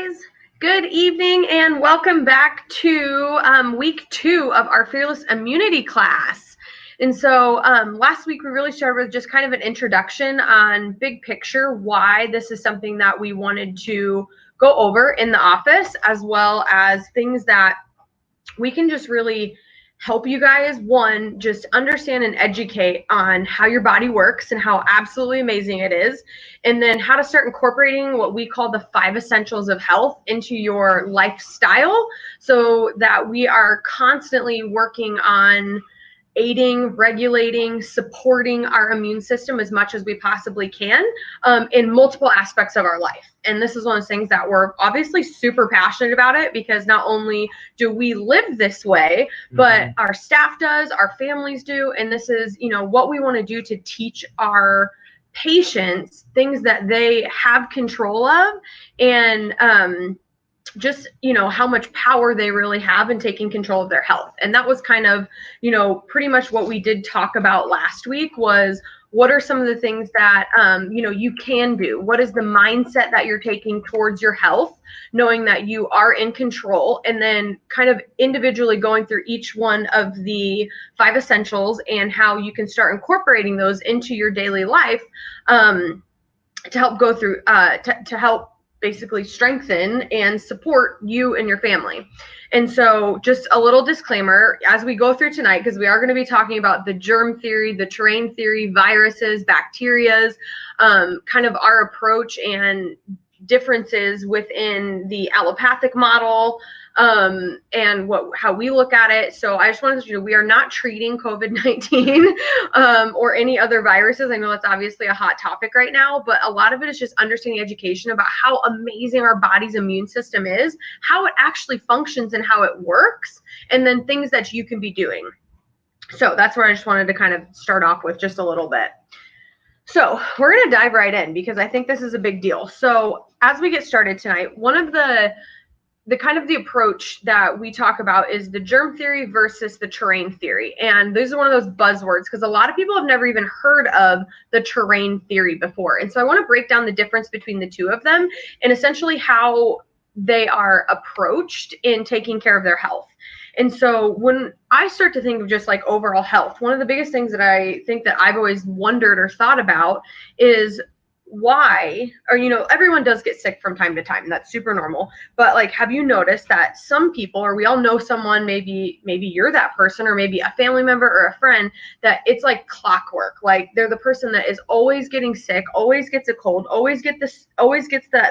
guys. Good evening and welcome back to week 2 of our Fearless Immunity class. And so last week we really started with just kind of an introduction on big picture, why this is something that we wanted to go over in the office, as well as things that we can just really help you guys, one, just understand and educate on how your body works and how absolutely amazing it is, and then how to start incorporating what we call the 5 essentials of health into your lifestyle so that we are constantly working on aiding, regulating, supporting our immune system as much as we possibly can in multiple aspects of our life. And this is one of the things that we're obviously super passionate about it, because not only do we live this way, but our staff does, our families do. And this is, what we want to do to teach our patients things that they have control of, and just how much power they really have in taking control of their health. And that was kind of pretty much what we did talk about last week, was what are some of the things that you can do. What is the mindset that you're taking towards your health, knowing that you are in control, and then kind of individually going through each one of the 5 essentials and how you can start incorporating those into your daily life to help go through to help basically strengthen and support you and your family. And so just a little disclaimer as we go through tonight, because we are going to be talking about the germ theory, the terrain theory, viruses, bacterias, kind of our approach and differences within the allopathic model, and how we look at it. So I just wanted to we are not treating COVID-19 or any other viruses. I know that's obviously a hot topic right now, but a lot of it is just understanding education about how amazing our body's immune system is, how it actually functions and how it works, and then things that you can be doing. So that's where I just wanted to kind of start off with just a little bit. So we're going to dive right in, because I think this is a big deal. So as we get started tonight, one of the kind of the approach that we talk about is the germ theory versus the terrain theory. And these are one of those buzzwords, because a lot of people have never even heard of the terrain theory before. And so I want to break down the difference between the two of them and essentially how they are approached in taking care of their health. And so when I start to think of just like overall health, one of the biggest things that I think that I've always wondered or thought about is why, or everyone does get sick from time to time. That's super normal. But like, have you noticed that some people, or we all know someone, maybe you're that person, or maybe a family member or a friend, that it's like clockwork. Like they're the person that is always getting sick, always gets a cold, always gets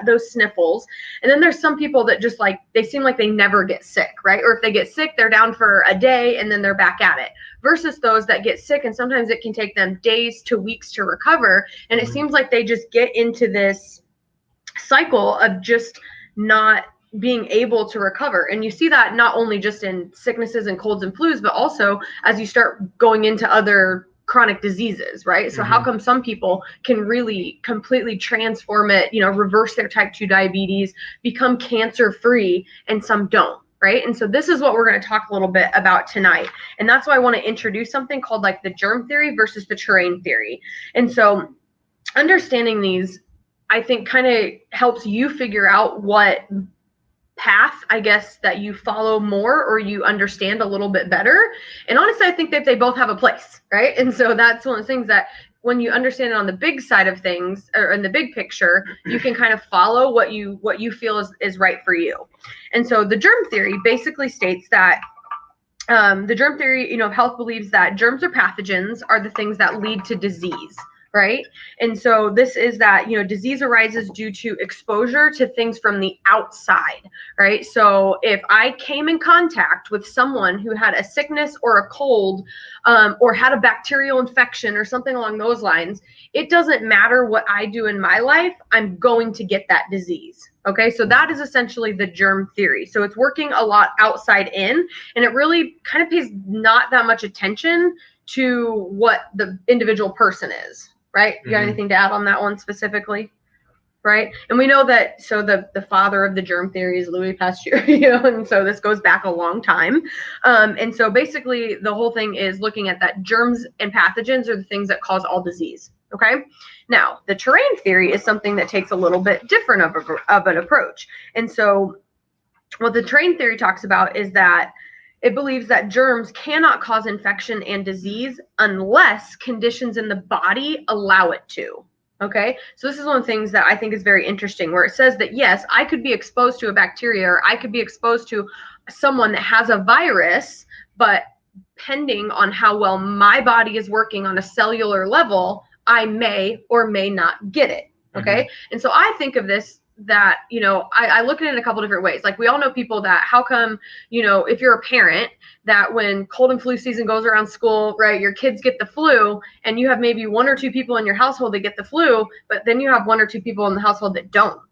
those sniffles. And then there's some people that just like, they seem like they never get sick, right? Or if they get sick, they're down for a day and then they're back at it. Versus those that get sick, and sometimes it can take them days to weeks to recover. And it seems like they just get into this cycle of just not being able to recover. And you see that not only just in sicknesses and colds and flus, but also as you start going into other chronic diseases, right? So how come some people can really completely transform it, reverse their type 2 diabetes, become cancer free, and some don't? Right. And so this is what we're going to talk a little bit about tonight. And that's why I want to introduce something called like the germ theory versus the terrain theory. And so understanding these, I think, kind of helps you figure out what path, I guess, that you follow more, or you understand a little bit better. And honestly, I think that they both have a place, right? And so that's one of the things that when you understand it on the big side of things, or in the big picture, you can kind of follow what you feel is right for you. And so the germ theory basically states that the germ theory, of health believes that germs or pathogens are the things that lead to disease. Right. And so this is that, disease arises due to exposure to things from the outside. Right. So if I came in contact with someone who had a sickness or a cold, or had a bacterial infection or something along those lines, it doesn't matter what I do in my life, I'm going to get that disease. Okay, so that is essentially the germ theory. So it's working a lot outside in, and it really kind of pays not that much attention to what the individual person is. Right? You got anything to add on that one specifically? Right? And we know that, so the father of the germ theory is Louis Pasteur, and so this goes back a long time. And so basically the whole thing is looking at that germs and pathogens are the things that cause all disease. Okay. Now, the terrain theory is something that takes a little bit different of an approach. And so what the terrain theory talks about is that it believes that germs cannot cause infection and disease unless conditions in the body allow it to. Okay, so this is one of the things that I think is very interesting, where it says that yes, I could be exposed to a bacteria, or I could be exposed to someone that has a virus, but depending on how well my body is working on a cellular level, I may or may not get it. Okay. Mm-hmm. And so I think of this that, I look at it in a couple different ways. Like, we all know people that, how come, if you're a parent, that when cold and flu season goes around school, right, your kids get the flu, and you have maybe one or two people in your household that get the flu, but then you have one or two people in the household that don't,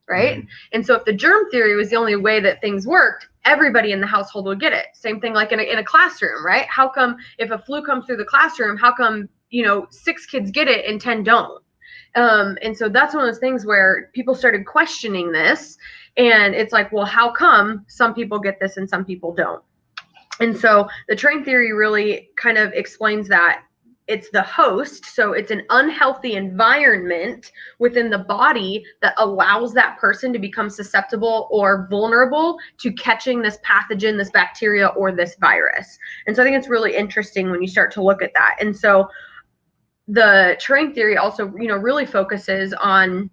right? Mm-hmm. And so if the germ theory was the only way that things worked, everybody in the household would get it. Same thing like in a classroom, right? How come if a flu comes through the classroom, how come, 6 kids get it and 10 don't? And so that's one of those things where people started questioning this, and it's like, well, how come some people get this and some people don't? And so the terrain theory really kind of explains that it's the host. So it's an unhealthy environment within the body that allows that person to become susceptible or vulnerable to catching this pathogen, this bacteria, or this virus. And so I think it's really interesting when you start to look at that. And so the terrain theory also, really focuses on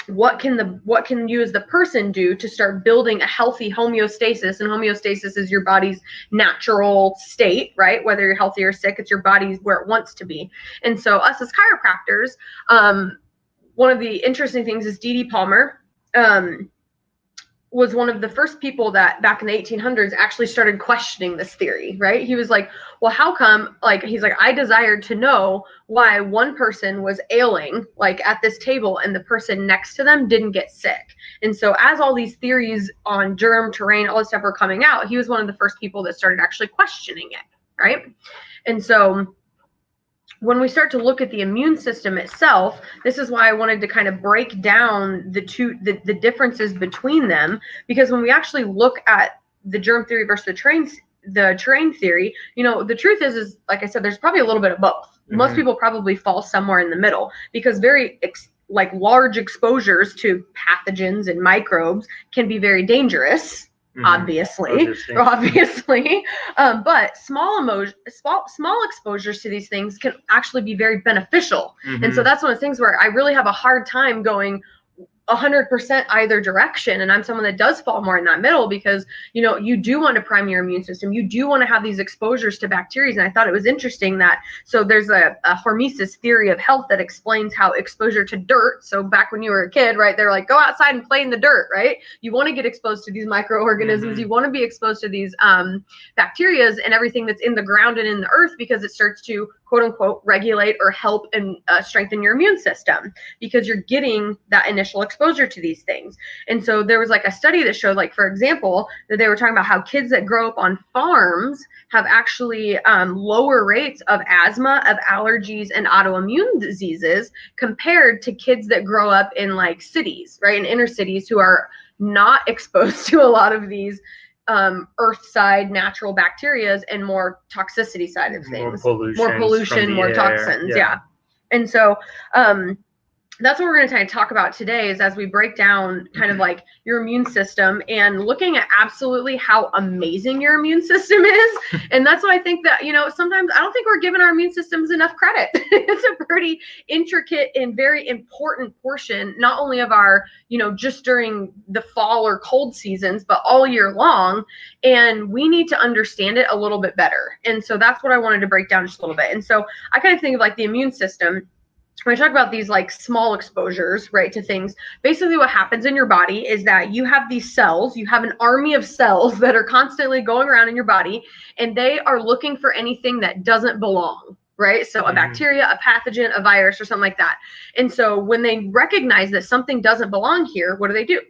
what can you as the person do to start building a healthy homeostasis. And homeostasis is your body's natural state, right? Whether you're healthy or sick, it's your body's where it wants to be. And so us as chiropractors, one of the interesting things is D.D. Palmer, was one of the first people that back in the 1800s actually started questioning this theory, right? He was like, well, how come, he's like, I desired to know why one person was ailing, at this table, and the person next to them didn't get sick. And so as all these theories on germ, terrain, all this stuff were coming out, he was one of the first people that started actually questioning it, right? And so when we start to look at the immune system itself, this is why I wanted to kind of break down the differences between them, because when we actually look at the germ theory versus the terrain theory, the truth is like I said, there's probably a little bit of both. Mm-hmm. Most people probably fall somewhere in the middle, because very large exposures to pathogens and microbes can be very dangerous. Mm-hmm. Obviously. But small exposures to these things can actually be very beneficial. Mm-hmm. And so that's one of the things where I really have a hard time going 100% either direction. And I'm someone that does fall more in that middle, because, you do want to prime your immune system. You do want to have these exposures to bacteria. And I thought it was interesting that, so there's a hormesis theory of health that explains how exposure to dirt. So back when you were a kid, right, they're like, go outside and play in the dirt, right? You want to get exposed to these microorganisms. Mm-hmm. You want to be exposed to these bacteria and everything that's in the ground and in the earth, because it starts to, quote unquote, regulate or help and strengthen your immune system, because you're getting that initial exposure to these things. And so there was a study that showed, for example, that they were talking about how kids that grow up on farms have actually lower rates of asthma, of allergies, and autoimmune diseases compared to kids that grow up in cities, right, in inner cities, who are not exposed to a lot of these earth side natural bacterias and more toxicity side of things, more pollution, more toxins. Yeah. And so that's what we're going to kind of talk about today, is as we break down kind of your immune system and looking at absolutely how amazing your immune system is. And that's why I think that, sometimes I don't think we're giving our immune systems enough credit. It's a pretty intricate and very important portion, not only of our, just during the fall or cold seasons, but all year long. And we need to understand it a little bit better. And so that's what I wanted to break down just a little bit. And so I kind of think of the immune system. When I talk about these small exposures, right, to things, basically what happens in your body is that you have these cells, you have an army of cells that are constantly going around in your body, and they are looking for anything that doesn't belong, right? So a bacteria, a pathogen, a virus, or something like that. And so when they recognize that something doesn't belong here, what do?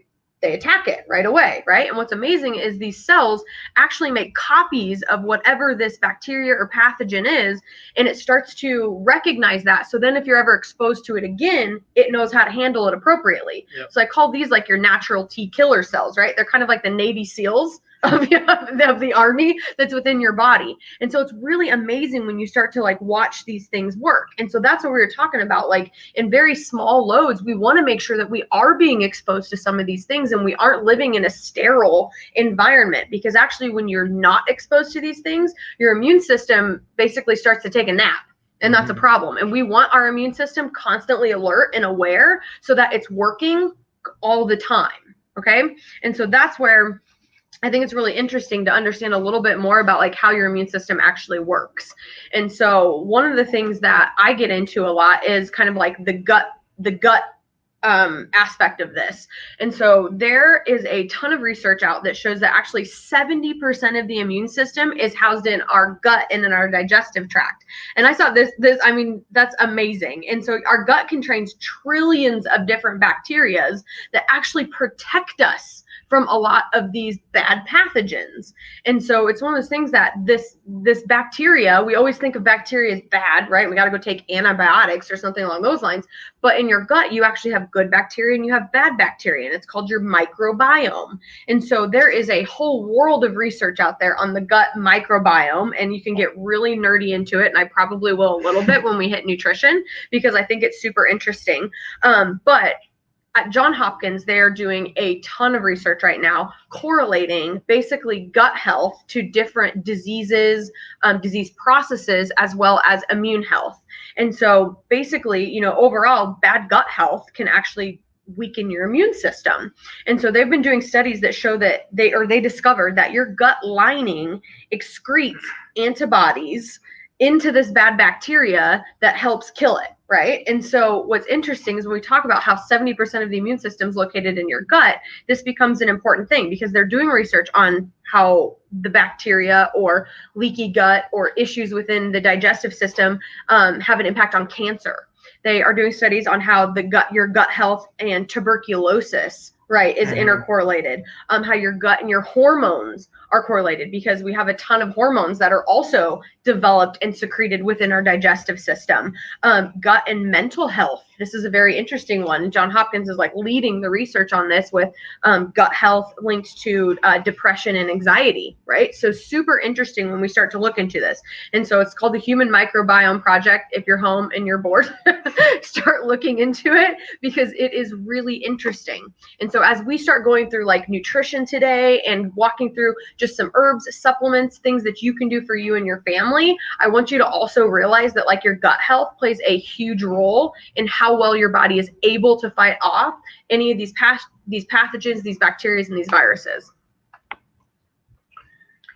They attack it right away, right? And what's amazing is these cells actually make copies of whatever this bacteria or pathogen is, and it starts to recognize that. So then if you're ever exposed to it again, it knows how to handle it appropriately. Yep. So I call these your natural T killer cells, right? They're kind of like the Navy SEALs of the army that's within your body. And so it's really amazing when you start to like watch these things work. And so that's what we were talking about. Like in very small loads, we want to make sure that we are being exposed to some of these things and we aren't living in a sterile environment, because actually when you're not exposed to these things, your immune system basically starts to take a nap. And that's a problem. And we want our immune system constantly alert and aware so that it's working all the time. Okay. And so that's where I think it's really interesting to understand a little bit more about like how your immune system actually works. And so one of the things that I get into a lot is kind of like the gut aspect of this. And so there is a ton of research out that shows that actually 70% of the immune system is housed in our gut and in our digestive tract. And I thought I mean, that's amazing. And so our gut contains trillions of different bacteria that actually protect us from a lot of these bad pathogens. And so it's one of those things that this bacteria, we always think of bacteria as bad, right? We got to go take antibiotics or something along those lines. But in your gut, you actually have good bacteria and you have bad bacteria, and it's called your microbiome. And so there is a whole world of research out there on the gut microbiome, and you can get really nerdy into it. And I probably will a little bit when we hit nutrition, because I think it's super interesting. But at Johns Hopkins, they're doing a ton of research right now correlating basically gut health to different diseases, disease processes, as well as immune health. And so basically, you know, overall, bad gut health can actually weaken your immune system. And so they've been doing studies that show that they discovered that your gut lining excretes antibodies into this bad bacteria that helps kill it, right? And so what's interesting is when we talk about how 70% of the immune system is located in your gut, this becomes an important thing, because they're doing research on how the bacteria or leaky gut or issues within the digestive system have an impact on cancer. They are doing studies on how your gut health and tuberculosis, right, is intercorrelated. How your gut and your hormones are correlated, because we have a ton of hormones that are also developed and secreted within our digestive system. Gut and mental health. This is a very interesting one. Johns Hopkins is like leading the research on this with gut health linked to depression and anxiety, right? So super interesting when we start to look into this. And so it's called the Human Microbiome Project. If you're home and you're bored, start looking into it, because it is really interesting. And so as we start going through like nutrition today and walking through just some herbs, supplements, things that you can do for you and your family, I want you to also realize that like your gut health plays a huge role in how well your body is able to fight off any of these pathogens, these bacteria, and these viruses.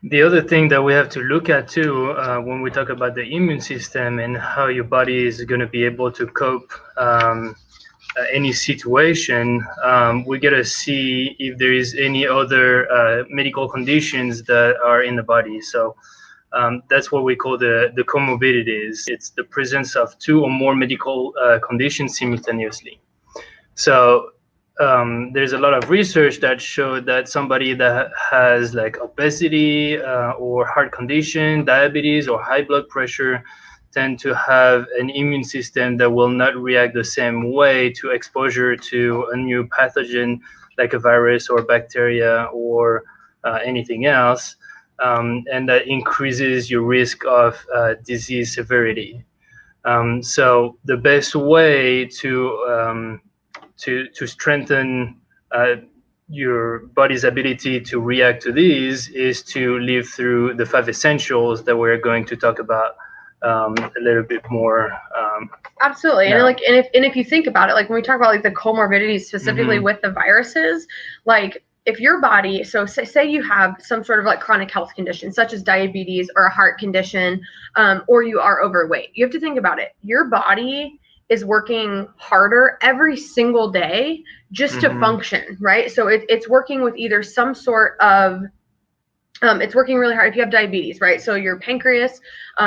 The other thing that we have to look at too, when we talk about the immune system and how your body is going to be able to cope any situation, we got to see if there is any other medical conditions that are in the body. So that's what we call the comorbidities. It's the presence of two or more medical conditions simultaneously. So there's a lot of research that showed that somebody that has like obesity or heart condition, diabetes, or high blood pressure tend to have an immune system that will not react the same way to exposure to a new pathogen like a virus or bacteria or anything else, and that increases your risk of disease severity. So the best way to strengthen your body's ability to react to these is to live through the 5 essentials that we're going to talk about a little bit more. Absolutely. Yeah. And if you think about it, like when we talk about like the comorbidities specifically with the viruses, like if your body, so say you have some sort of like chronic health condition, such as diabetes or a heart condition, or you are overweight, you have to think about it. Your body is working harder every single day just to function, right? So it's working with either some sort of it's working really hard if you have diabetes, right? So your pancreas,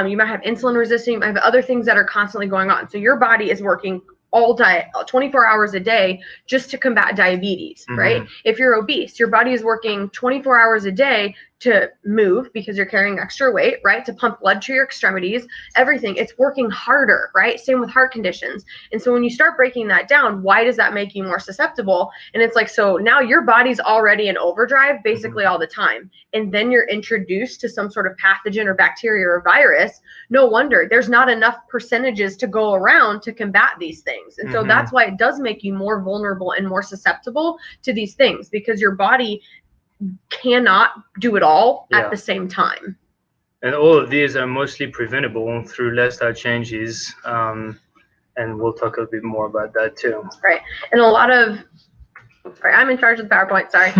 you might have insulin resistance, you might have other things that are constantly going on. So your body is working all day, 24 hours a day, just to combat diabetes, right? If you're obese, your body is working 24 hours a day to move because you're carrying extra weight, right? To pump blood to your extremities, everything. It's working harder, right? Same with heart conditions. And so when you start breaking that down, why does that make you more susceptible? And it's like, so now your body's already in overdrive basically all the time. And then you're introduced to some sort of pathogen or bacteria or virus. No wonder there's not enough percentages to go around to combat these things. And so that's why it does make you more vulnerable and more susceptible to these things, because your body cannot do it all at the same time. And all of these are mostly preventable through lifestyle changes. And we'll talk a bit more about that too. Right. And a lot of, sorry, I'm in charge of the PowerPoint, sorry.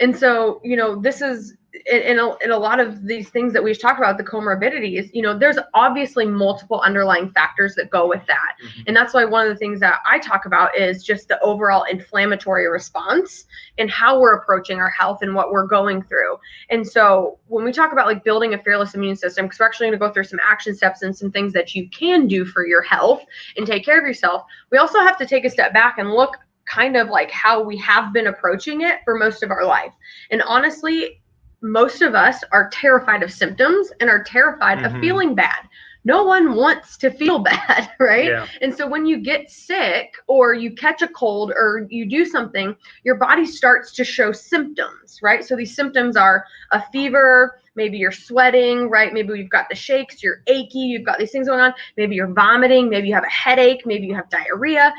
And so, you know, this is, in a lot of these things that we've talked about, the comorbidities, you know, there's obviously multiple underlying factors that go with that. And that's why one of the things that I talk about is just the overall inflammatory response and how we're approaching our health and what we're going through. And so when we talk about like building a fearless immune system, because we're actually going to go through some action steps and some things that you can do for your health and take care of yourself, we also have to take a step back and look kind of like how we have been approaching it for most of our life. And honestly, most of us are terrified of symptoms and are terrified of feeling bad. No one wants to feel bad, right? Yeah. And so when you get sick or you catch a cold or you do something, your body starts to show symptoms, right? So these symptoms are a fever, maybe you're sweating, right? Maybe you've got the shakes, you're achy, you've got these things going on. Maybe you're vomiting, maybe you have a headache, maybe you have diarrhea,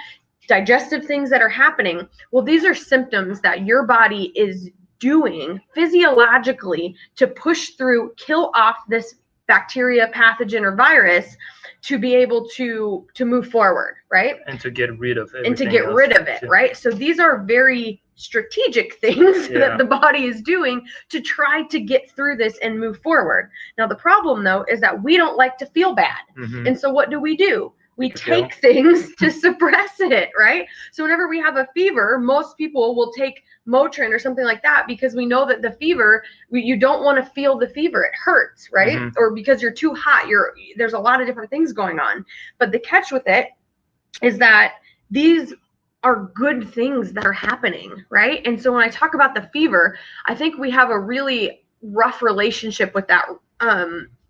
digestive things that are happening. Well, these are symptoms that your body is doing physiologically to push through, kill off this bacteria, pathogen, or virus to be able to move forward, right? And to get rid of everything. And to get rid of it, right? So these are very strategic things that the body is doing to try to get through this and move forward. Now, the problem, though, is that we don't like to feel bad. And so what do? We take things to suppress it, right? So whenever we have a fever, most people will take Motrin or something like that because we know that the fever, you don't want to feel the fever. It hurts, right? Or because you're too hot. There's a lot of different things going on. But the catch with it is that these are good things that are happening, right? And so when I talk about the fever, I think we have a really rough relationship with that.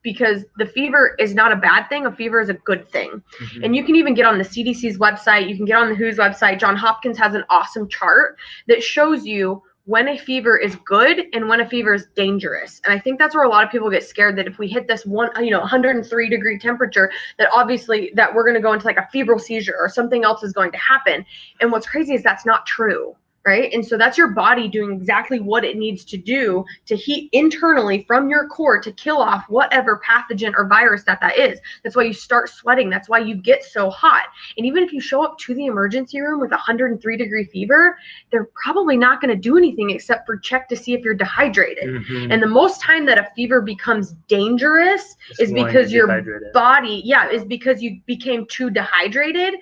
Because the fever is not a bad thing. A fever is a good thing. And you can even get on the CDC's website. You can get on the WHO's website. John Hopkins has an awesome chart that shows you when a fever is good and when a fever is dangerous. And I think that's where a lot of people get scared, that if we hit this 103-degree temperature, that obviously that we're going to go into like a febrile seizure or something else is going to happen. And what's crazy is that's not true. Right? And so that's your body doing exactly what it needs to do to heat internally from your core to kill off whatever pathogen or virus that is. That's why you start sweating. That's why you get so hot. And even if you show up to the emergency room with 103-degree fever, they're probably not going to do anything except for check to see if you're dehydrated. And the most time that a fever becomes dangerous is because your body, is because you became too dehydrated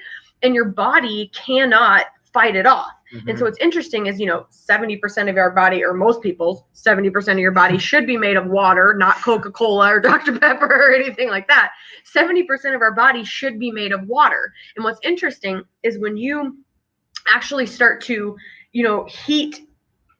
and your body cannot fight it off. And so what's interesting is, 70% of our body, or most people's 70% of your body should be made of water, not Coca-Cola or Dr. Pepper or anything like that. 70% of our body should be made of water. And what's interesting is when you actually start to, heat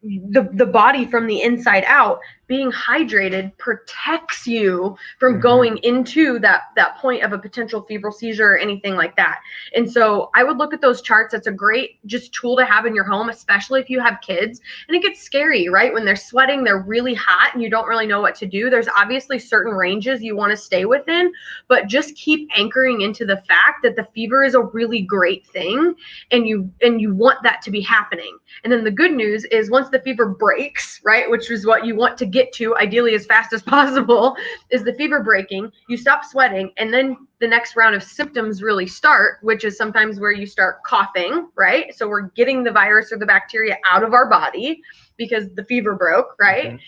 the body from the inside out, being hydrated protects you from going into that point of a potential febrile seizure or anything like that. And so I would look at those charts. That's a great just tool to have in your home, especially if you have kids. And it gets scary, right? When they're sweating, they're really hot and you don't really know what to do. There's obviously certain ranges you want to stay within, but just keep anchoring into the fact that the fever is a really great thing and you want that to be happening. And then the good news is once the fever breaks, right, which is what you want to get to ideally as fast as possible, is the fever breaking, you stop sweating, and then the next round of symptoms really start, which is sometimes where you start coughing, right? So we're getting the virus or the bacteria out of our body because the fever broke, right?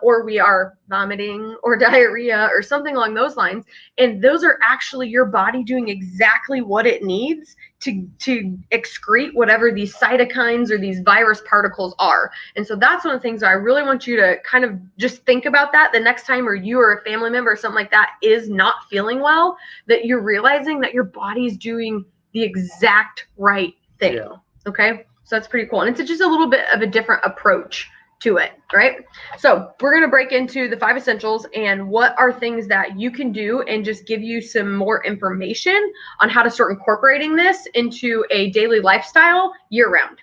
Or we are vomiting or diarrhea or something along those lines. And those are actually your body doing exactly what it needs to excrete whatever these cytokines or these virus particles are. And so that's one of the things that I really want you to kind of just think about that the next time, or you or a family member or something like that is not feeling well, that you're realizing that your body's doing the exact right thing. Okay. So that's pretty cool. And it's just a little bit of a different approach to it, right? So we're going to break into the 5 essentials and what are things that you can do and just give you some more information on how to start incorporating this into a daily lifestyle year round.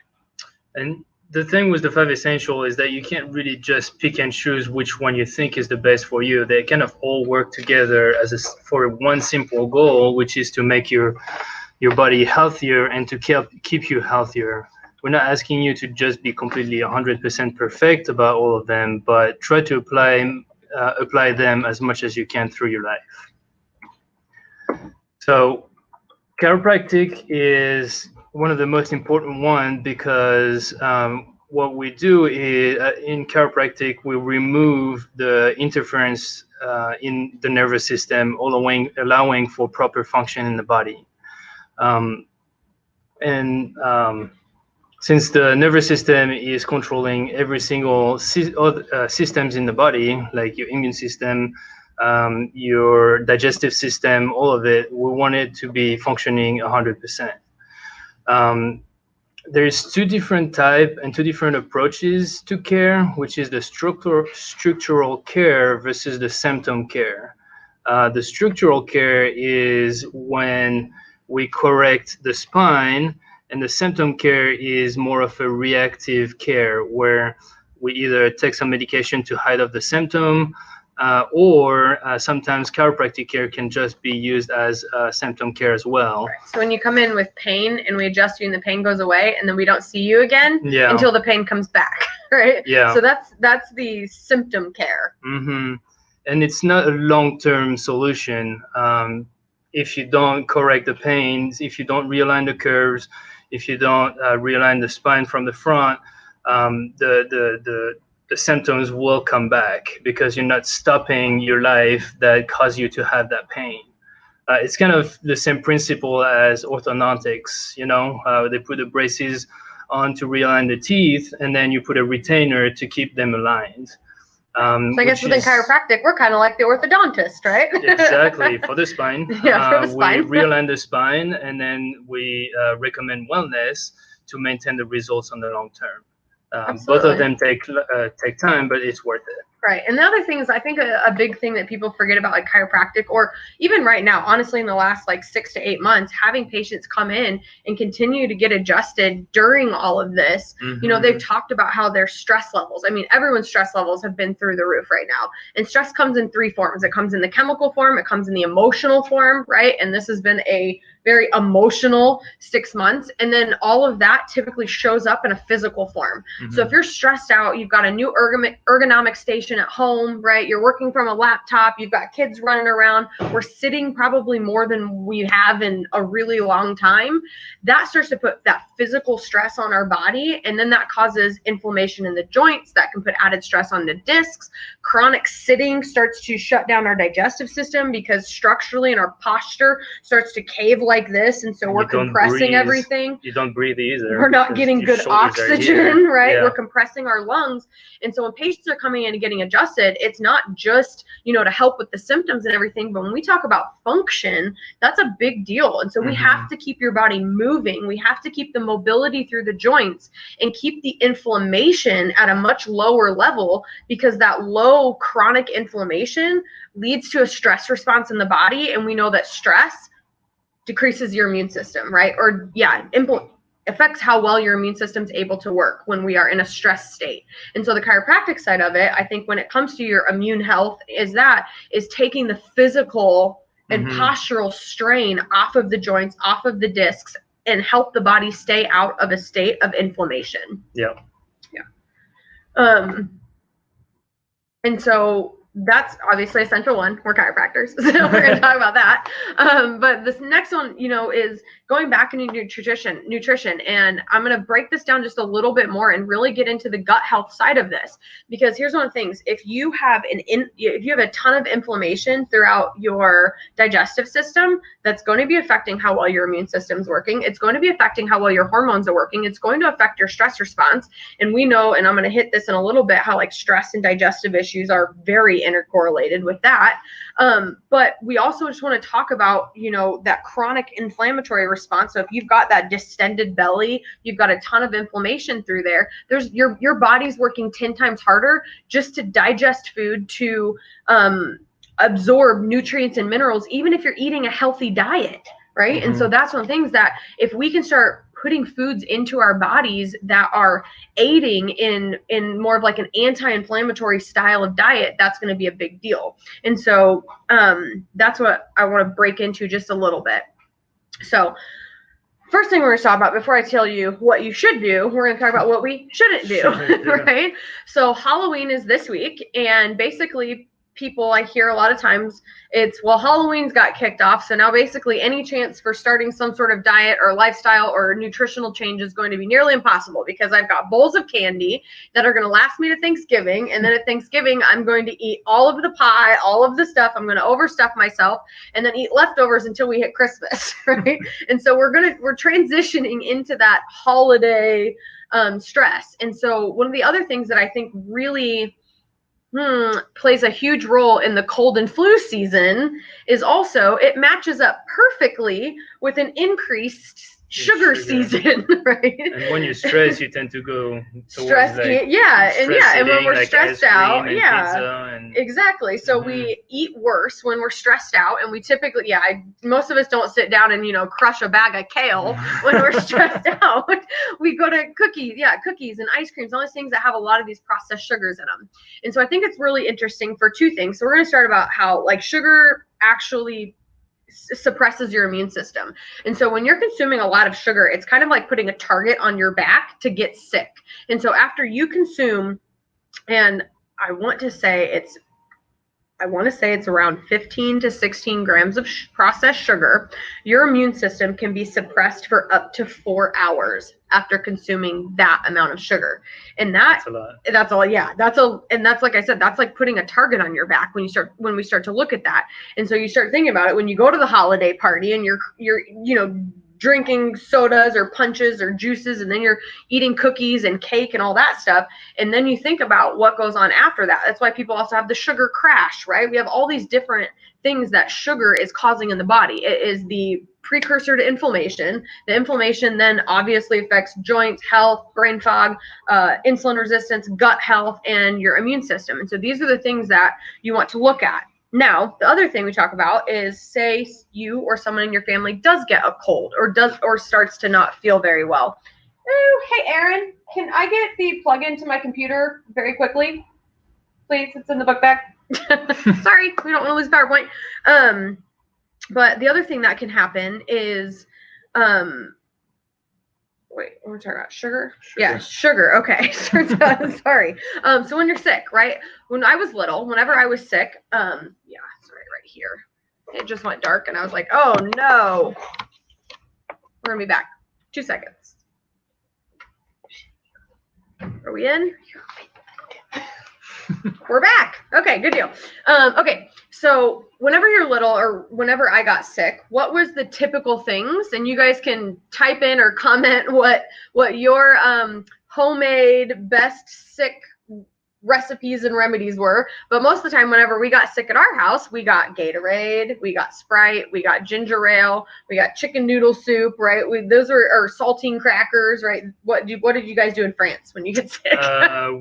And the thing with the 5 essential is that you can't really just pick and choose which one you think is the best for you. They kind of all work together for one simple goal, which is to make your body healthier and to keep you healthier. We're not asking you to just be completely 100% perfect about all of them, but try to apply them as much as you can through your life. So chiropractic is one of the most important ones because what we do is in chiropractic, we remove the interference in the nervous system, allowing for proper function in the body. Since the nervous system is controlling every single systems in the body, like your immune system, your digestive system, all of it, we want it to be functioning 100%. There's 2 different types and 2 different approaches to care, which is the structural care versus the symptom care. The structural care is when we correct the spine, and the symptom care is more of a reactive care where we either take some medication to hide off the symptom, or sometimes chiropractic care can just be used as symptom care as well. Right. So when you come in with pain and we adjust you and the pain goes away and then we don't see you again until the pain comes back, right? Yeah. So that's the symptom care. Mm-hmm. And it's not a long-term solution. If you don't correct the pains, if you don't realign the curves, if you don't realign the spine from the front, the symptoms will come back because you're not stopping your life that caused you to have that pain. It's kind of the same principle as orthodontics. They put the braces on to realign the teeth, and then you put a retainer to keep them aligned. So I guess within chiropractic, we're kind of like the orthodontist, right? Exactly, for the spine. Yeah, for the spine. We realign the spine, and then we recommend wellness to maintain the results on the long term. Both of them take time, but it's worth it. Right. And the other thing is, I think a big thing that people forget about like chiropractic, or even right now, honestly, in the last like 6 to 8 months, having patients come in and continue to get adjusted during all of this. Mm-hmm. They've talked about how their stress levels, everyone's stress levels have been through the roof right now. And stress comes in 3 forms. It comes in the chemical form, it comes in the emotional form, right? And this has been a very emotional 6 months. And then all of that typically shows up in a physical form. Mm-hmm. So if you're stressed out, you've got a new ergonomic station at home, right? You're working from a laptop, you've got kids running around, we're sitting probably more than we have in a really long time. That starts to put that physical stress on our body, and then that causes inflammation in the joints. That can put added stress on the discs. Chronic sitting starts to shut down our digestive system because structurally in our posture starts to cave like this, and so we're compressing everything. You don't breathe either. We're not getting good oxygen, right? Yeah. We're compressing our lungs. And so when patients are coming in and getting adjusted, it's not just, to help with the symptoms and everything, but when we talk about function, that's a big deal. And so we have to keep your body moving. We have to keep the mobility through the joints and keep the inflammation at a much lower level, because that low chronic inflammation leads to a stress response in the body. And we know that stress decreases your immune system, right? Or affects how well your immune system's able to work when we are in a stress state. And so the chiropractic side of it, I think when it comes to your immune health, is taking the physical and postural strain off of the joints, off of the discs, and help the body stay out of a state of inflammation. Yeah. And so that's obviously essential one. We're chiropractors, so we're going to talk about that. But this next one, is going back into nutrition. And I'm going to break this down just a little bit more and really get into the gut health side of this, because here's one of the things. If you have a ton of inflammation throughout your digestive system, that's going to be affecting how well your immune system's working. It's going to be affecting how well your hormones are working. It's going to affect your stress response. And we know, and I'm going to hit this in a little bit, how like stress and digestive issues are very intercorrelated with that. But we also just want to talk about, that chronic inflammatory response. So if you've got that distended belly, you've got a ton of inflammation through there, there's your body's working 10 times harder just to digest food, to absorb nutrients and minerals, even if you're eating a healthy diet, right? And so that's one of the things that if we can start putting foods into our bodies that are aiding in more of like an anti-inflammatory style of diet, that's going to be a big deal. And so that's what I want to break into just a little bit. So first thing we're going to talk about, before I tell you what you should do, we're going to talk about what we shouldn't do, right? So Halloween is this week, and basically people, I hear a lot of times, it's, well, Halloween's got kicked off, so now basically any chance for starting some sort of diet or lifestyle or nutritional change is going to be nearly impossible, because I've got bowls of candy that are going to last me to Thanksgiving, and then at Thanksgiving I'm going to eat all of the pie, all of the stuff, I'm going to overstuff myself, and then eat leftovers until we hit Christmas, right? And so we're transitioning into that holiday stress. And so one of the other things that I think really plays a huge role in the cold and flu season is also it matches up perfectly with an increased sugar season, right? And when you're stressed, you tend to go stress, like and when we're like stressed out, and exactly. So we eat worse when we're stressed out, and we typically, most of us don't sit down and crush a bag of kale when we're stressed out. We go to cookies and ice creams, all these things that have a lot of these processed sugars in them. And so I think it's really interesting for two things. So we're going to start about how like sugar actually suppresses your immune system. And so when you're consuming a lot of sugar, it's kind of like putting a target on your back to get sick. And so after you consume, and I want to say it's around 15 to 16 grams of processed sugar, your immune system can be suppressed for up to 4 hours after consuming that amount of sugar. And that's a lot. That's like I said, that's like putting a target on your back when we start to look at that. And so you start thinking about it when you go to the holiday party and you're drinking sodas or punches or juices, and then you're eating cookies and cake and all that stuff, and then you think about what goes on after that. That's why people also have the sugar crash, right? We have all these different things that sugar is causing in the body. It is the precursor to inflammation. The inflammation then obviously affects joints health, brain fog, insulin resistance, gut health, and your immune system. And so these are the things that you want to look at. Now, the other thing we talk about is, say you or someone in your family does get a cold or starts to not feel very well. Oh, hey, Aaron, can I get the plug-in to my computer very quickly? Please, it's in the book bag. Sorry, we don't want to lose PowerPoint. But the other thing that can happen is, wait, we're talking about sugar? Yeah, sugar. Okay. Sorry. So when you're sick, right? When I was little, whenever I was sick, sorry, right here. It just went dark and I was like, oh no. We're gonna be back. 2 seconds. Are we in? We're back. Okay, good deal. Okay, so whenever you're little or whenever I got sick, what was the typical things? And you guys can type in or comment what your homemade best sick recipes and remedies were. But most of the time, whenever we got sick at our house, we got Gatorade, we got Sprite, we got ginger ale, we got chicken noodle soup, right? Those are saltine crackers, right? What did you guys do in France when you get sick?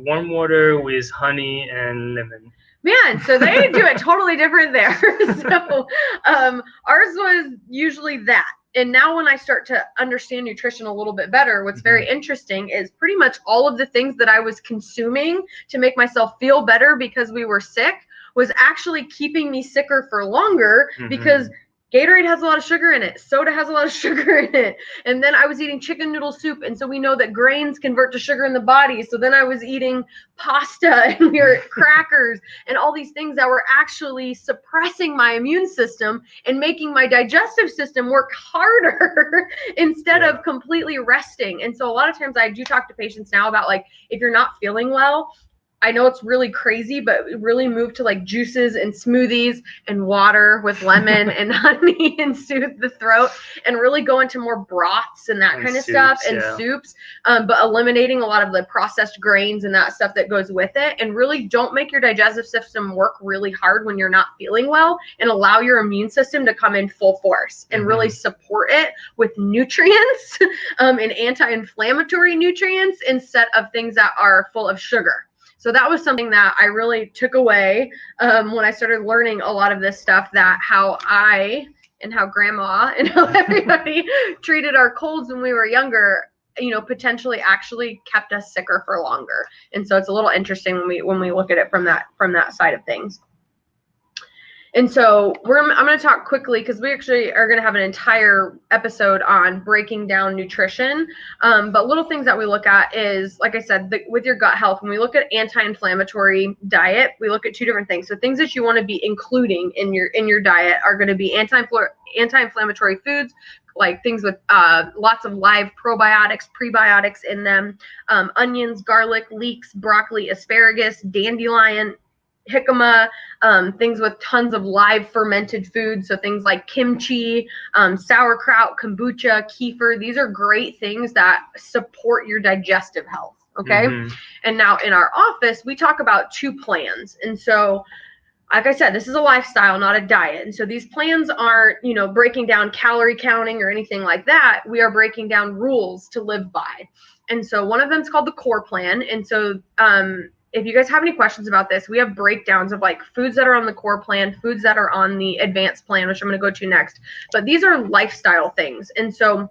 Warm water with honey and lemon. Man, so they do it totally different there. So ours was usually that. And now when I start to understand nutrition a little bit better, what's very interesting is pretty much all of the things that I was consuming to make myself feel better because we were sick was actually keeping me sicker for longer, because Gatorade has a lot of sugar in it. Soda has a lot of sugar in it. And then I was eating chicken noodle soup. And so we know that grains convert to sugar in the body. So then I was eating pasta and crackers and all these things that were actually suppressing my immune system and making my digestive system work harder instead of completely resting. And so a lot of times I do talk to patients now about, like, if you're not feeling well, I know it's really crazy, but really move to like juices and smoothies and water with lemon and honey and soothe the throat, and really go into more broths and that kind of stuff and soups, but eliminating a lot of the processed grains and that stuff that goes with it. And really don't make your digestive system work really hard when you're not feeling well, and allow your immune system to come in full force and really support it with nutrients and anti-inflammatory nutrients instead of things that are full of sugar. So that was something that I really took away when I started learning a lot of this stuff, that how I and how grandma and how everybody treated our colds when we were younger, potentially actually kept us sicker for longer. And so it's a little interesting when we look at it from that side of things. And so I'm going to talk quickly, because we actually are going to have an entire episode on breaking down nutrition. But little things that we look at is, like I said, with your gut health, when we look at anti-inflammatory diet, we look at two different things. So things that you want to be including in your diet are going to be anti-inflammatory foods, like things with lots of live probiotics, prebiotics in them, onions, garlic, leeks, broccoli, asparagus, dandelion, jicama, things with tons of live fermented foods, so things like kimchi, sauerkraut, kombucha, kefir. These are great things that support your digestive health. Okay. And now in our office, we talk about 2 plans. And so, like I said, this is a lifestyle, not a diet. And so these plans aren't, breaking down calorie counting or anything like that. We are breaking down rules to live by. And so one of them is called the core plan. And so if you guys have any questions about this, we have breakdowns of like foods that are on the core plan, foods that are on the advanced plan, which I'm going to go to next. But these are lifestyle things. And so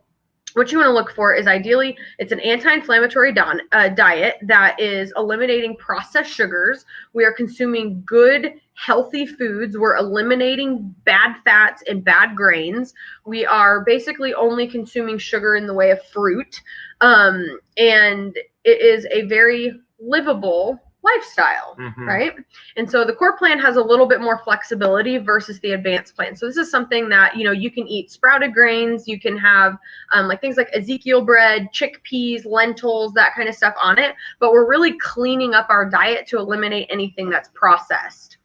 what you want to look for is, ideally, it's an anti-inflammatory diet that is eliminating processed sugars. We are consuming good, healthy foods. We're eliminating bad fats and bad grains. We are basically only consuming sugar in the way of fruit. And it is a very livable lifestyle, right? And so the core plan has a little bit more flexibility versus the advanced plan. So this is something that, you can eat sprouted grains, you can have like things like Ezekiel bread, chickpeas, lentils, that kind of stuff on it, but we're really cleaning up our diet to eliminate anything that's processed.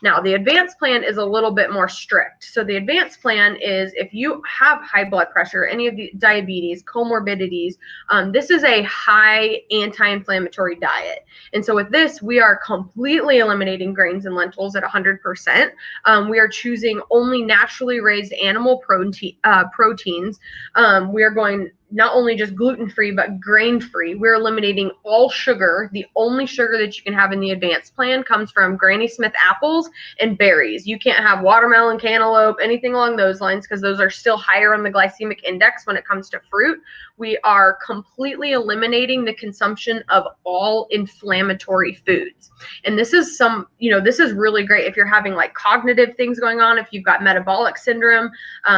Now, the advanced plan is a little bit more strict. So the advanced plan is if you have high blood pressure, any of the diabetes, comorbidities, this is a high anti-inflammatory diet. And so with this, we are completely eliminating grains and lentils at 100%. We are choosing only naturally raised animal proteins. We are going not only just gluten-free, but grain-free. We're eliminating all sugar. The only sugar that you can have in the advanced plan comes from Granny Smith apples and berries. You can't have watermelon, cantaloupe, anything along those lines, because those are still higher on the glycemic index when it comes to fruit. We are completely eliminating the consumption of all inflammatory foods. And this is this is really great if you're having like cognitive things going on, if you've got metabolic syndrome,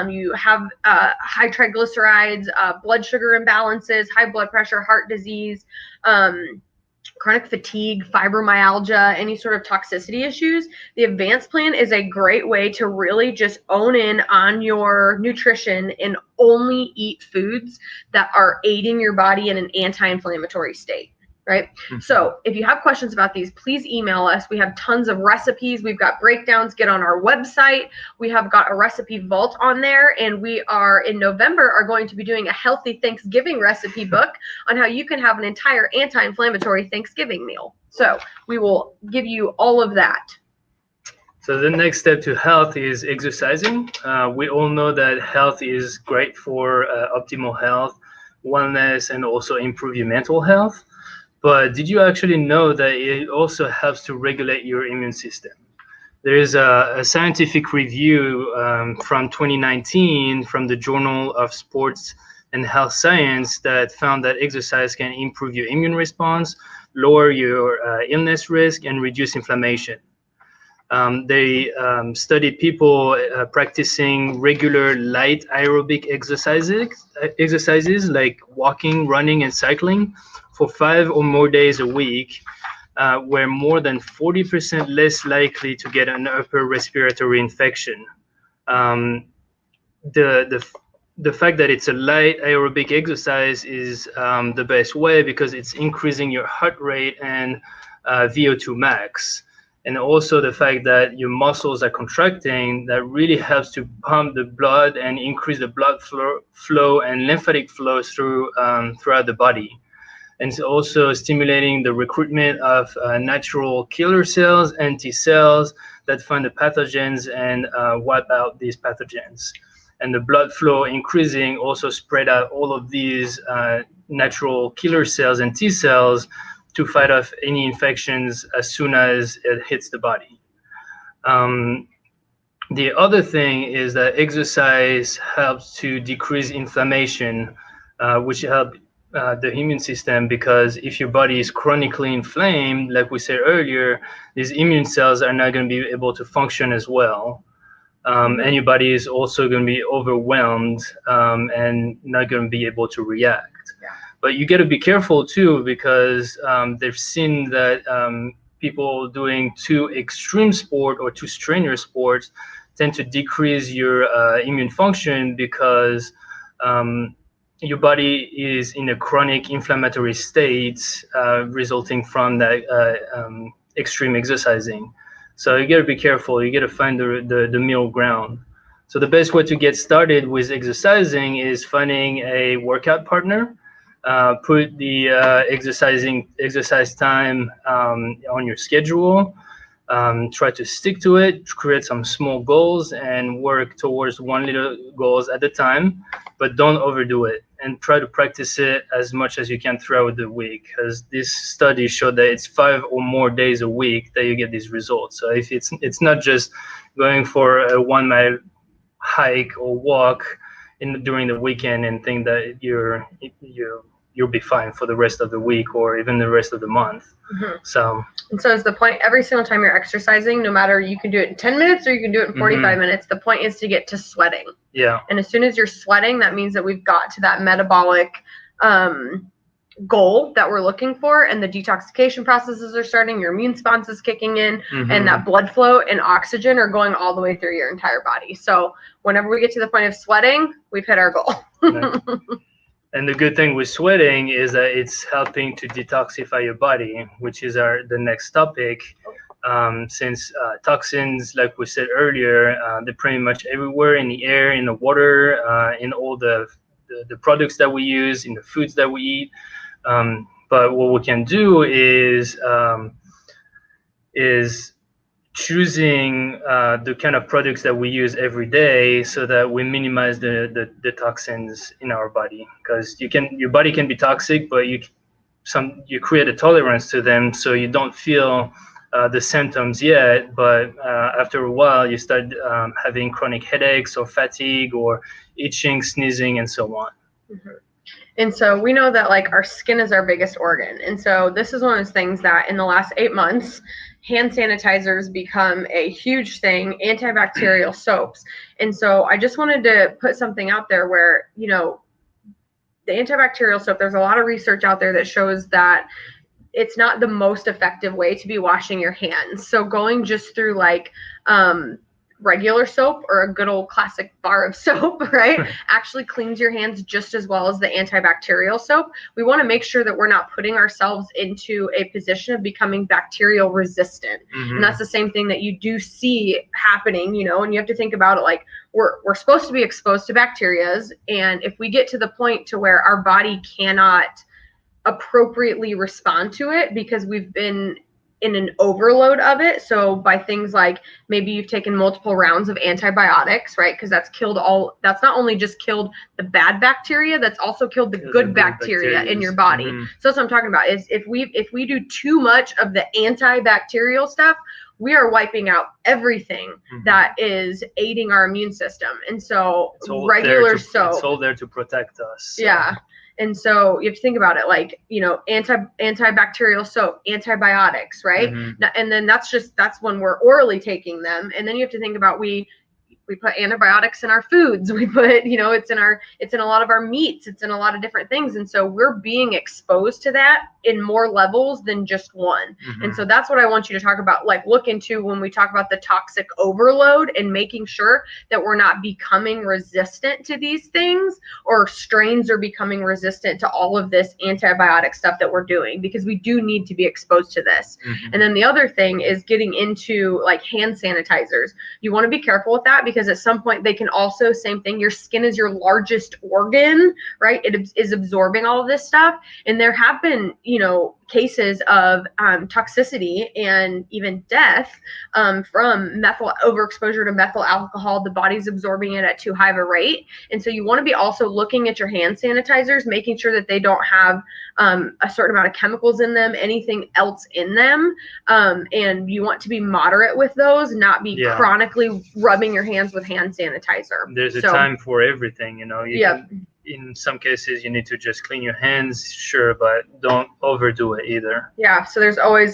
you have high triglycerides, blood sugar imbalances, high blood pressure, heart disease, chronic fatigue, fibromyalgia, any sort of toxicity issues. The advanced plan is a great way to really just own in on your nutrition and only eat foods that are aiding your body in an anti-inflammatory state. Right? So if you have questions about these, please email us. We have tons of recipes. We've got breakdowns. Get on our website. We have got a recipe vault on there. And we are, in November, are going to be doing a healthy Thanksgiving recipe book on how you can have an entire anti-inflammatory Thanksgiving meal. So we will give you all of that. So the next step to health is exercising. We all know that health is great for optimal health, wellness, and also improve your mental health. But did you actually know that it also helps to regulate your immune system? There is a scientific review from 2019 from the Journal of Sports and Health Science that found that exercise can improve your immune response, lower your illness risk, and reduce inflammation. They studied people practicing regular light aerobic exercises like walking, running, and cycling for 5 or more days a week, were more than 40% less likely to get an upper respiratory infection. The the fact that it's a light aerobic exercise is the best way because it's increasing your heart rate and VO2 max. And also the fact that your muscles are contracting, that really helps to pump the blood and increase the blood flow and lymphatic flow throughout the body. And it's also stimulating the recruitment of natural killer cells and T cells that find the pathogens and wipe out these pathogens. And the blood flow increasing also spread out all of these natural killer cells and T cells to fight off any infections as soon as it hits the body. The other thing is that exercise helps to decrease inflammation, which helps the immune system, because if your body is chronically inflamed, like we said earlier, these immune cells are not going to be able to function as well. And your body is also going to be overwhelmed and not going to be able to react. Yeah. But you got to be careful too, because they've seen that people doing too extreme sport or too strenuous sports tend to decrease your immune function, because your body is in a chronic inflammatory state resulting from that extreme exercising. So you got to be careful. You got to find the middle ground. So the best way to get started with exercising is finding a workout partner. Put the exercise time on your schedule. Try to stick to it. Create some small goals and work towards one little goals at a time, but don't overdo it. And try to practice it as much as you can throughout the week, because this study showed that it's 5 or more days a week that you get these results. So if it's not just going for a 1 mile hike or walk during the weekend and think that you'll be fine for the rest of the week or even the rest of the month. So is the point, every single time you're exercising, no matter, you can do it in 10 minutes or you can do it in 45 minutes, the point is to get to sweating. Yeah. And as soon as you're sweating, that means that we've got to that metabolic goal that we're looking for, and the detoxification processes are starting, your immune response is kicking in, and that blood flow and oxygen are going all the way through your entire body. So whenever we get to the point of sweating, we've hit our goal. And the good thing with sweating is that it's helping to detoxify your body, which is the next topic. Since toxins, like we said earlier, they're pretty much everywhere, in the air, in the water, in all the products that we use, in the foods that we eat. But what we can do is choosing the kind of products that we use every day, so that we minimize the toxins in our body. Because your body can be toxic, but you create a tolerance to them, so you don't feel the symptoms yet, but after a while you start having chronic headaches or fatigue or itching, sneezing, and so on. And so we know that, like, our skin is our biggest organ. And so this is one of those things that in the last 8 months, hand sanitizers become a huge thing, antibacterial soaps. And so I just wanted to put something out there where, the antibacterial soap, there's a lot of research out there that shows that it's not the most effective way to be washing your hands. So going just through like regular soap or a good old classic bar of soap, right, actually cleans your hands just as well as the antibacterial soap. We want to make sure that we're not putting ourselves into a position of becoming bacterial resistant. And that's the same thing that you do see happening, and you have to think about it like we're supposed to be exposed to bacterias. And if we get to the point to where our body cannot appropriately respond to it because we've been in an overload of it, so by things like maybe you've taken multiple rounds of antibiotics, right, because that's not only just killed the bad bacteria, that's also killed the good bacteria in your body. So that's what I'm talking about, is if we do too much of the antibacterial stuff, we are wiping out everything that is aiding our immune system. And so regular soap, it's all there to protect us. So. Yeah. And so you have to think about it like, antibacterial soap, antibiotics, right? And then that's when we're orally taking them. And then you have to think about, we We put antibiotics in our foods. We put, it's in a lot of our meats. It's in a lot of different things. And so we're being exposed to that in more levels than just one. Mm-hmm. And so that's what I want you to talk about, like look into when we talk about the toxic overload and making sure that we're not becoming resistant to these things, or strains are becoming resistant to all of this antibiotic stuff that we're doing, because we do need to be exposed to this. Mm-hmm. And then the other thing is getting into like hand sanitizers. You want to be careful with that, because at some point they can also, same thing, your skin is your largest organ, right? It is absorbing all of this stuff. And there have been, cases of toxicity and even death from overexposure to methyl alcohol. The body's absorbing it at too high of a rate. And so you want to be also looking at your hand sanitizers, making sure that they don't have a certain amount of chemicals in them, anything else in them. And you want to be moderate with those, not be chronically rubbing your hands with hand sanitizer. There's a time for everything, in some cases you need to just clean your hands, sure, but don't overdo it either. Yeah, so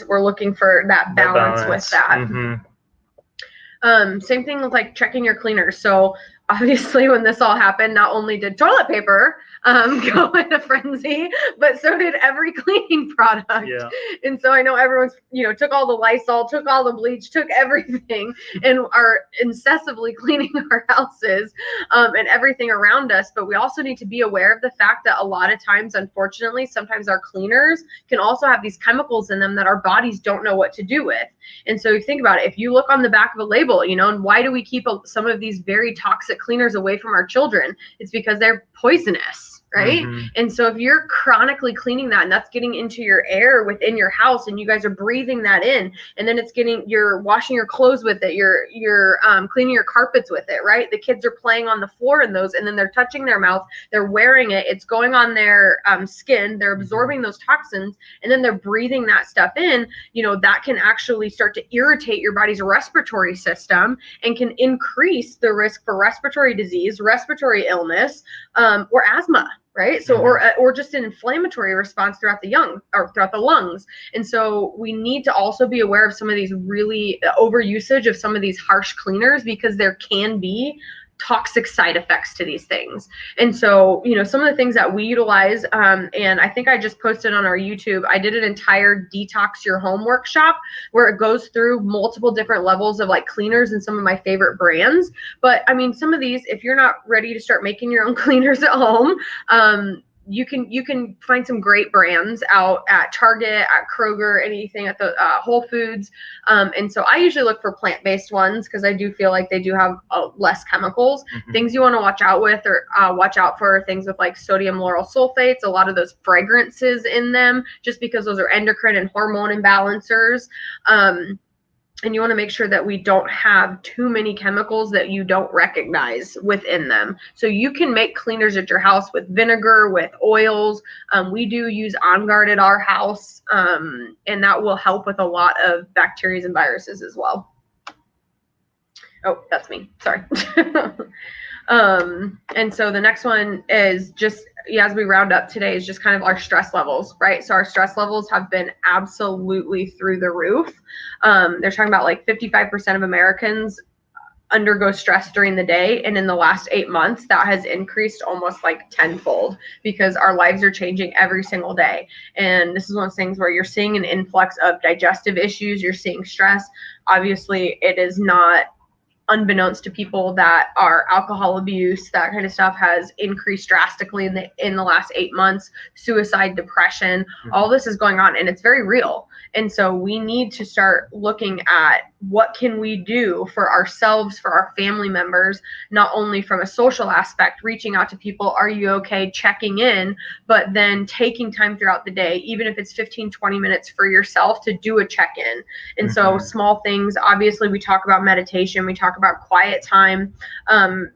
we're looking for that balance with that. Mm-hmm. Same thing with like checking your cleaners. So obviously when this all happened, not only did toilet paper go in a frenzy, but so did every cleaning product. Yeah. And so I know everyone's, took all the Lysol, took all the bleach, took everything, and are incessantly cleaning our houses and everything around us. But we also need to be aware of the fact that a lot of times, unfortunately, sometimes our cleaners can also have these chemicals in them that our bodies don't know what to do with. And so you think about it, if you look on the back of a label, and why do we keep some of these very toxic cleaners away from our children? It's because they're poisonous. Right? Mm-hmm. And so if you're chronically cleaning that, and that's getting into your air within your house, and you guys are breathing that in, and then you're washing your clothes with it, you're cleaning your carpets with it, right? The kids are playing on the floor in those, and then they're touching their mouth, they're wearing it, it's going on their skin, they're absorbing those toxins, and then they're breathing that stuff in. That can actually start to irritate your body's respiratory system and can increase the risk for respiratory disease, respiratory illness, or asthma. Right. So, or just an inflammatory response throughout the lungs. And so we need to also be aware of some of these really overusage of some of these harsh cleaners, because there can be toxic side effects to these things. And so, some of the things that we utilize, and I think I just posted on our YouTube, I did an entire detox your home workshop where it goes through multiple different levels of like cleaners and some of my favorite brands. But I mean, some of these, if you're not ready to start making your own cleaners at home, you can find some great brands out at Target, at Kroger, anything at the Whole Foods. And so I usually look for plant-based ones, because I do feel like they do have less chemicals. Mm-hmm. Things you want to watch out with, or watch out for things with like sodium lauryl sulfates, a lot of those fragrances in them, just because those are endocrine and hormone imbalancers. And you want to make sure that we don't have too many chemicals that you don't recognize within them. So you can make cleaners at your house with vinegar, with oils. We do use On Guard at our house, and that will help with a lot of bacteria and viruses as well. Oh, that's me. Sorry. And so the next one is just, as we round up today, is just kind of our stress levels, right? So our stress levels have been absolutely through the roof. They're talking about like 55% of Americans undergo stress during the day. And in the last 8 months, that has increased almost like tenfold, because our lives are changing every single day. And this is one of those things where you're seeing an influx of digestive issues, you're seeing stress. Obviously, it is not unbeknownst to people that our alcohol abuse, that kind of stuff, has increased drastically in the last 8 months. Suicide, depression, all this is going on, and it's very real. And so we need to start looking at what can we do for ourselves, for our family members, not only from a social aspect, reaching out to people, are you okay, checking in, but then taking time throughout the day, even if it's 15-20 minutes for yourself, to do a check-in. And so small things, obviously we talk about meditation, we talk about quiet time,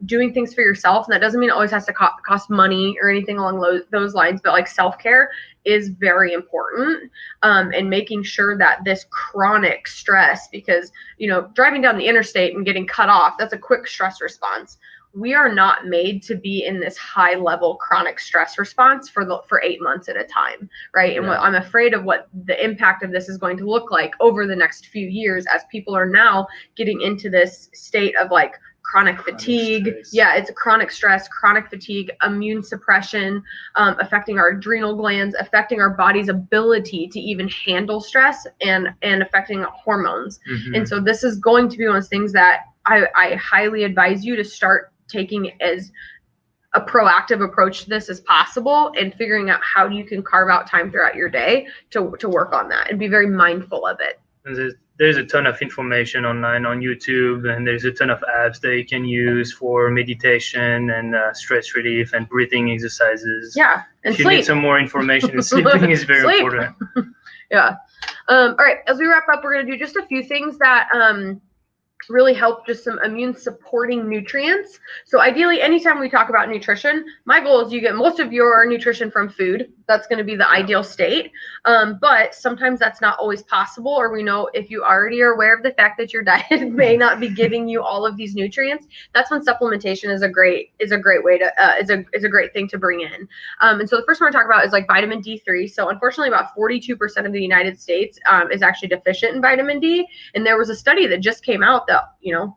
doing things for yourself. And that doesn't mean it always has to cost money or anything along those lines, but like self-care is very important, and making sure that this chronic stress, because driving down the interstate and getting cut off, that's a quick stress response. We are not made to be in this high level chronic stress response for 8 months at a time, right? And what I'm afraid of, what the impact of this is going to look like over the next few years, as people are now getting into this state of like chronic fatigue. Yeah, it's a chronic stress, chronic fatigue, immune suppression, affecting our adrenal glands, affecting our body's ability to even handle stress, and affecting hormones. And so this is going to be one of those things that I highly advise you to start taking as a proactive approach to this as possible, and figuring out how you can carve out time throughout your day to work on that and be very mindful of it. There's a ton of information online on YouTube, and there's a ton of apps that you can use for meditation and stress relief and breathing exercises. Yeah, and if you sleep. need some more information, sleeping is very important. Yeah. All right, as we wrap up, we're going to do just a few things that really help, just some immune supporting nutrients. So ideally, anytime we talk about nutrition, my goal is you get most of your nutrition from food. That's going to be the ideal state. But sometimes that's not always possible, or we know if you already are aware of the fact that your diet may not be giving you all of these nutrients, that's when supplementation is a great way to is a great thing to bring in. And so the first one we're talking about is like vitamin D3. So unfortunately, about 42% of the United States is actually deficient in vitamin D. And there was a study that just came out that,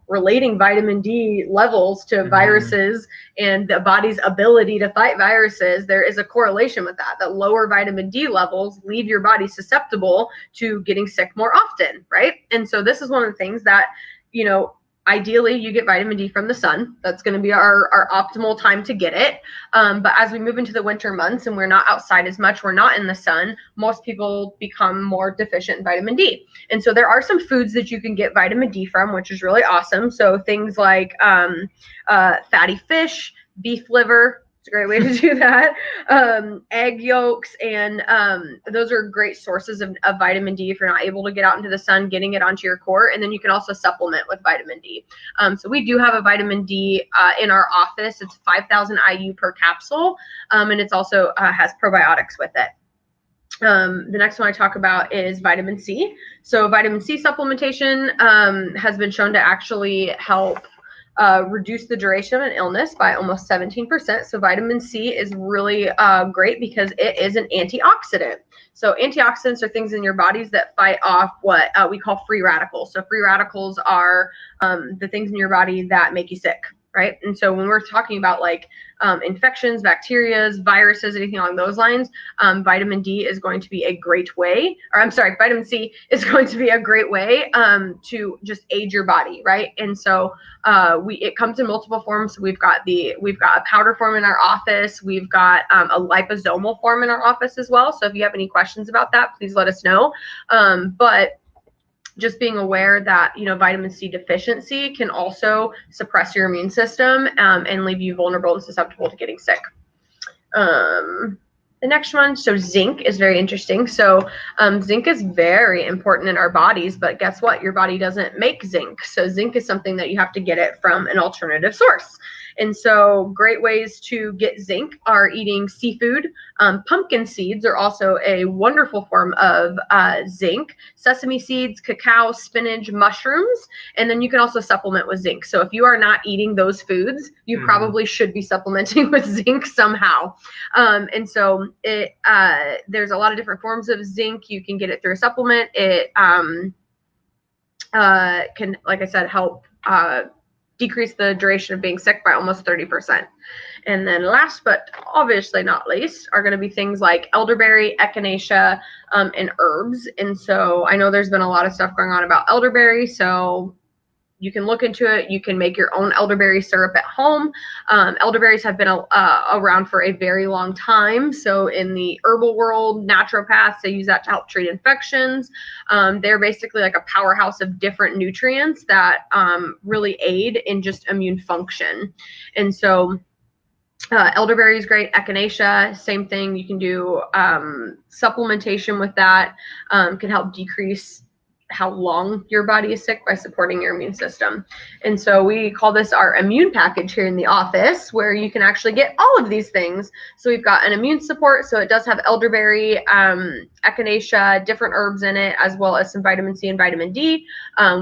relating vitamin D levels to viruses and the body's ability to fight viruses, there is a correlation with that lower vitamin D levels leave your body susceptible to getting sick more often, right? And so this is one of the things that, ideally you get vitamin D from the sun. That's going to be our optimal time to get it. But as we move into the winter months and we're not outside as much, we're not in the sun, most people become more deficient in vitamin D. And so there are some foods that you can get vitamin D from, which is really awesome. So things like fatty fish, beef liver. It's a great way to do that. Egg yolks, and those are great sources of vitamin D if you're not able to get out into the sun, getting it onto your core. And then you can also supplement with vitamin D. So we do have a vitamin D in our office. It's 5,000 IU per capsule, and it's also has probiotics with it. The next one I talk about is vitamin C. So vitamin C supplementation has been shown to actually help reduce the duration of an illness by almost 17%. So vitamin C is really great because it is an antioxidant. So antioxidants are things in your bodies that fight off what we call free radicals. So free radicals are the things in your body that make you sick, right? And so when we're talking about like infections, bacterias, viruses, anything along those lines, vitamin D is going to be a great way, or I'm sorry, vitamin C is going to be a great way to just aid your body, right? And so it comes in multiple forms. So we've got a powder form in our office. We've got a liposomal form in our office as well. So if you have any questions about that, please let us know. But just being aware that, vitamin C deficiency can also suppress your immune system and leave you vulnerable and susceptible to getting sick. The next one, so zinc is very interesting. So zinc is very important in our bodies, but guess what? Your body doesn't make zinc. So zinc is something that you have to get it from an alternative source. And so great ways to get zinc are eating seafood. Pumpkin seeds are also a wonderful form of zinc. Sesame seeds, cacao, spinach, mushrooms, and then you can also supplement with zinc. So if you are not eating those foods, you probably should be supplementing with zinc somehow. And so there's a lot of different forms of zinc. You can get it through a supplement. It can, like I said, help decrease the duration of being sick by almost 30%. And then last but obviously not least are going to be things like elderberry, echinacea, and herbs. And so I know there's been a lot of stuff going on about elderberry, so you can look into it. You can make your own elderberry syrup at home. Elderberries have been around for a very long time. So in the herbal world, naturopaths, they use that to help treat infections. They're basically like a powerhouse of different nutrients that really aid in just immune function. And so elderberry is great. Echinacea, same thing. You can do supplementation with that. Can help decrease how long your body is sick by supporting your immune system. And so we call this our immune package here in the office, where you can actually get all of these things. So we've got an immune support. So it does have elderberry, echinacea, different herbs in it, as well as some vitamin C and vitamin D.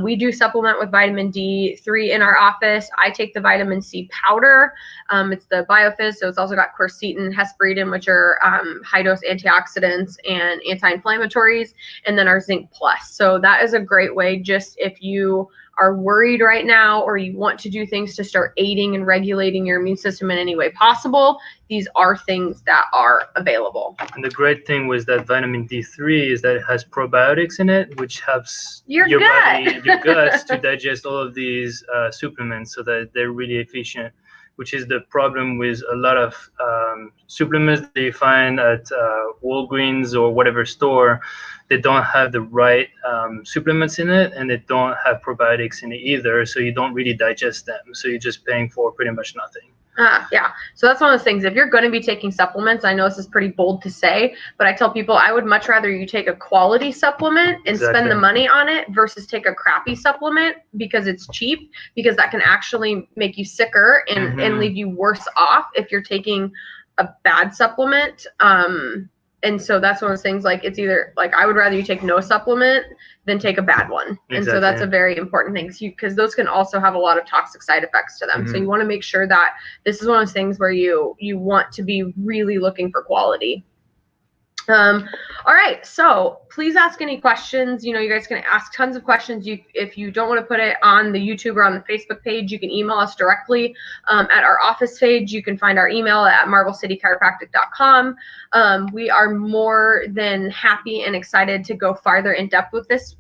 We do supplement with vitamin D3 in our office. I take the vitamin C powder. It's the BioFizz. So it's also got quercetin, hesperidin, which are high dose antioxidants and anti-inflammatories, and then our zinc plus. So that is a great way, just if you are worried right now, or you want to do things to start aiding and regulating your immune system in any way possible, these are things that are available. And the great thing with that vitamin D3 is that it has probiotics in it, which helps your body, your guts to digest all of these supplements so that they're really efficient, which is the problem with a lot of supplements that you find at Walgreens or whatever store. They don't have the right supplements in it, and they don't have probiotics in it either, so you don't really digest them. So you're just paying for pretty much nothing. Yeah. So that's one of those things. If you're going to be taking supplements, I know this is pretty bold to say, but I tell people I would much rather you take a quality supplement and spend the money on it versus take a crappy supplement because it's cheap, because that can actually make you sicker and leave you worse off if you're taking a bad supplement. And so that's one of those things, like, it's either like, I would rather you take no supplement than take a bad one. Exactly. And so that's a very important thing, because those can also have a lot of toxic side effects to them. So you want to make sure that this is one of those things where you want to be really looking for quality. All right, so please ask any questions. You guys can ask tons of questions. If you don't want to put it on the YouTube or on the Facebook page, you can email us directly at our office page. You can find our email at marvelcitychiropractic.com. We are more than happy and excited to go farther in depth with this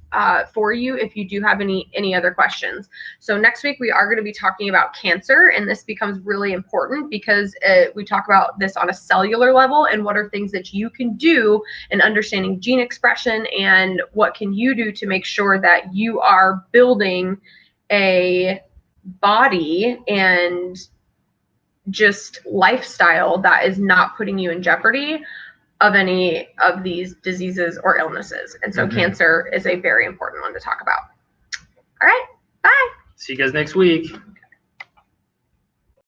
for you if you do have any other questions. So next week we are going to be talking about cancer, and this becomes really important because we talk about this on a cellular level and what are things that you can do in understanding gene expression, and what can you do to make sure that you are building a body and just lifestyle that is not putting you in jeopardy of any of these diseases or illnesses. And so cancer is a very important one to talk about. All right, bye. See you guys next week.